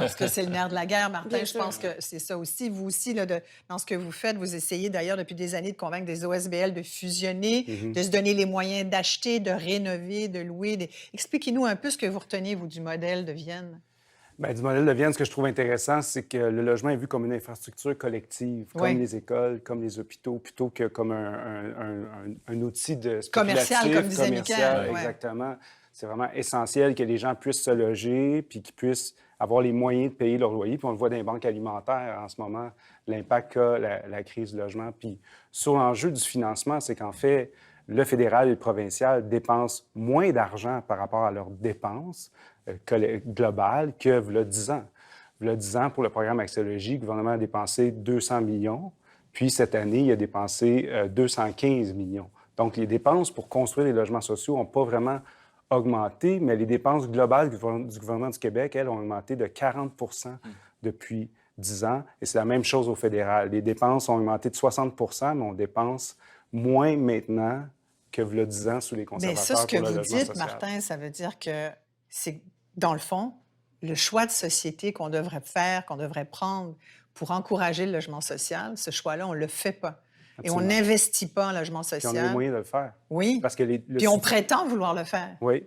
Parce que c'est le nerf de la guerre, Martin. Bien Je sûr. pense que c'est ça aussi. Vous aussi, là, dans ce que vous faites, vous essayez d'ailleurs depuis des années de convaincre des OSBL de fusionner, Mmh. de se donner les moyens d'acheter, de rénover, de louer. Expliquez-nous un peu ce que vous retenez, vous, du modèle de Vienne. Bien, du modèle de Vienne, ce que je trouve intéressant, c'est que le logement est vu comme une infrastructure collective, comme Oui. les écoles, comme les hôpitaux, plutôt que comme un outil de Commercial, comme spéculatif, disait commercial, Michael. Ouais. Ouais. exactement. C'est vraiment essentiel que les gens puissent se loger, puis qu'ils puissent avoir les moyens de payer leur loyer. Puis on le voit dans les banques alimentaires en ce moment, l'impact qu'a la crise du logement. Puis sur l'enjeu du financement, c'est qu'en fait, le fédéral et le provincial dépensent moins d'argent par rapport à leurs dépenses globales que v'là 10 ans. V'là 10 ans, pour le programme Axiologie, le gouvernement a dépensé 200 millions, puis cette année, il a dépensé 215 millions. Donc, les dépenses pour construire les logements sociaux n'ont pas vraiment augmenté, mais les dépenses globales du gouvernement du Québec, elles, ont augmenté de 40 depuis 10 ans. Et c'est la même chose au fédéral. Les dépenses ont augmenté de 60 mais on dépense moins maintenant que v'là 10 ans sous les Bien, ça, ce conservateurs que pour le vous logement dites, social. Martin, ça veut dire que c'est, dans le fond, le choix de société qu'on devrait faire, qu'on devrait prendre pour encourager le logement social, ce choix-là, on ne le fait pas. Et on Absolument. n'investit pas en logement Puis on a les social. moyens de le faire. Oui. Parce que Puis on prétend vouloir le faire. Oui,